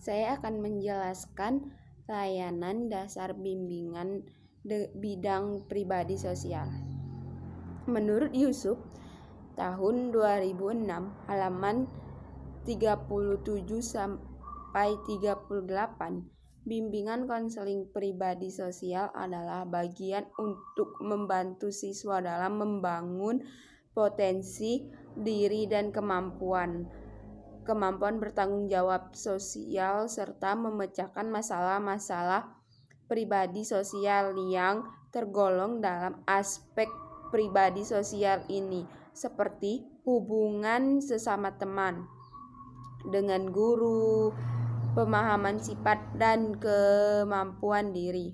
saya akan menjelaskan layanan dasar bimbingan bidang pribadi sosial. Menurut Yusuf, tahun 2006, halaman 37 sampai 38, bimbingan konseling pribadi sosial adalah bagian untuk membantu siswa dalam membangun potensi diri dan kemampuan bertanggung jawab sosial serta memecahkan masalah-masalah pribadi sosial yang tergolong dalam aspek pribadi sosial ini, seperti hubungan sesama teman, dengan guru, pemahaman sifat dan kemampuan diri.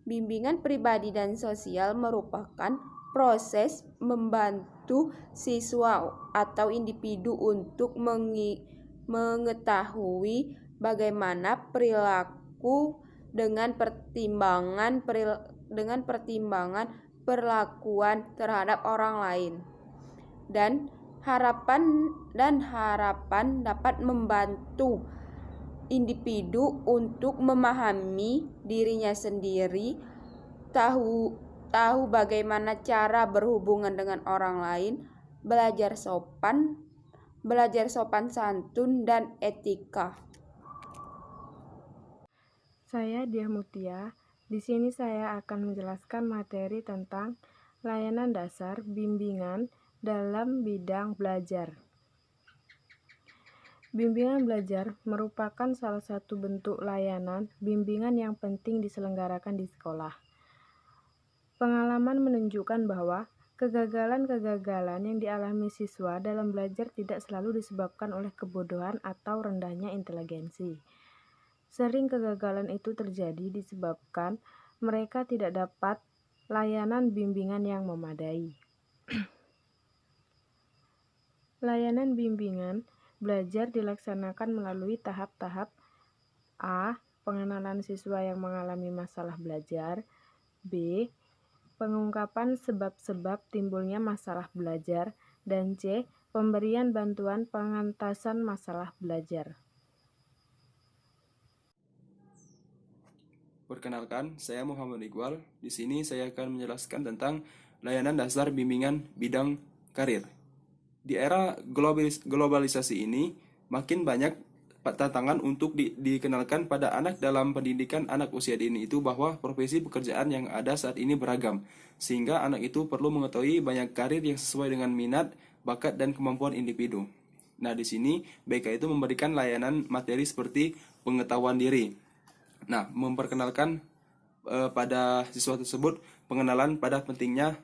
Bimbingan pribadi dan sosial merupakan proses membantu siswa atau individu untuk mengetahui bagaimana perilaku dengan pertimbangan perlakuan terhadap orang lain, dan harapan dapat membantu individu untuk memahami dirinya sendiri, tahu bagaimana cara berhubungan dengan orang lain, belajar sopan santun dan etika. Saya Diah Mutia. Di sini saya akan menjelaskan materi tentang layanan dasar bimbingan dalam bidang belajar. Bimbingan belajar merupakan salah satu bentuk layanan bimbingan yang penting diselenggarakan di sekolah. Pengalaman menunjukkan bahwa kegagalan yang dialami siswa dalam belajar tidak selalu disebabkan oleh kebodohan atau rendahnya inteligensi. Sering kegagalan itu terjadi disebabkan mereka tidak dapat layanan bimbingan yang memadai. Layanan bimbingan belajar dilaksanakan melalui tahap-tahap: A. Pengenalan siswa yang mengalami masalah belajar. B. Pengungkapan sebab-sebab timbulnya masalah belajar. Dan C. Pemberian bantuan pengentasan masalah belajar. Perkenalkan, saya Muhammad Iqbal. Di sini saya akan menjelaskan tentang layanan dasar bimbingan bidang karir. Di era globalisasi ini, makin banyak tantangan untuk dikenalkan pada anak dalam pendidikan anak usia dini itu bahwa profesi pekerjaan yang ada saat ini beragam, sehingga anak itu perlu mengetahui banyak karir yang sesuai dengan minat, bakat, dan kemampuan individu. Nah, di sini BK itu memberikan layanan materi seperti pengetahuan diri. Nah, memperkenalkan pada siswa tersebut pengenalan pada pentingnya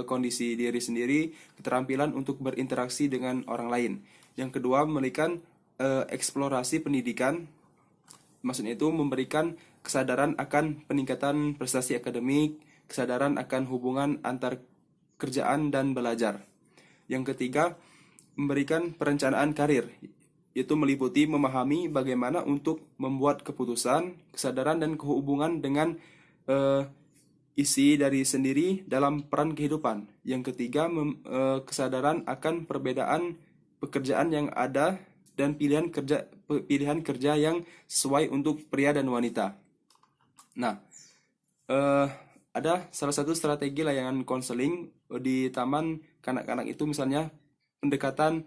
kondisi diri sendiri, keterampilan untuk berinteraksi dengan orang lain. Yang kedua, memberikan eksplorasi pendidikan, maksudnya itu memberikan kesadaran akan peningkatan prestasi akademik, kesadaran akan hubungan antar kerjaan dan belajar. Yang ketiga, memberikan perencanaan karir, yaitu meliputi memahami bagaimana untuk membuat keputusan, kesadaran dan kehubungan dengan isi dari sendiri dalam peran kehidupan. Yang ketiga, kesadaran akan perbedaan pekerjaan yang ada dan pilihan kerja yang sesuai untuk pria dan wanita. Nah, ada salah satu strategi layanan konseling di taman kanak-kanak itu misalnya pendekatan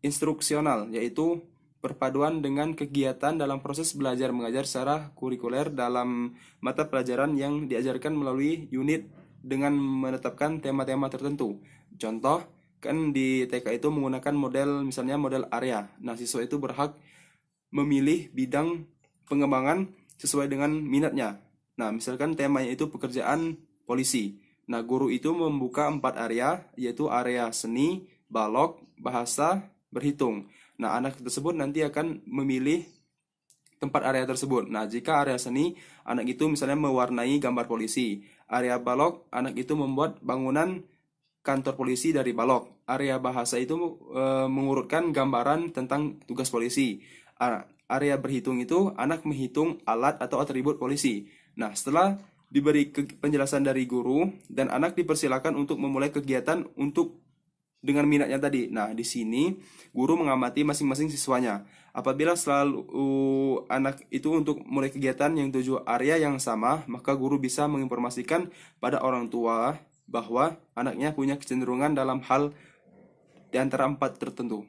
instruksional, yaitu perpaduan dengan kegiatan dalam proses belajar mengajar secara kurikuler dalam mata pelajaran yang diajarkan melalui unit dengan menetapkan tema-tema tertentu. Contoh, kan di TK itu menggunakan misalnya model area. Nah, siswa itu berhak memilih bidang pengembangan sesuai dengan minatnya. Nah, misalkan temanya itu pekerjaan polisi. Nah, guru itu membuka 4 area, yaitu area seni, balok, bahasa, berhitung. Nah, anak tersebut nanti akan memilih tempat area tersebut. Nah, jika area seni, anak itu misalnya mewarnai gambar polisi. Area balok, anak itu membuat bangunan kantor polisi dari balok. Area bahasa itu mengurutkan gambaran tentang tugas polisi. Area berhitung itu anak menghitung alat atau atribut polisi. Nah, setelah diberi penjelasan dari guru dan anak dipersilakan untuk memulai kegiatan untuk dengan minatnya tadi. Nah, di sini guru mengamati masing-masing siswanya. Apabila selalu anak itu untuk mulai kegiatan yang tujuh area yang sama, maka guru bisa menginformasikan pada orang tua bahwa anaknya punya kecenderungan dalam hal di antara 4 tertentu.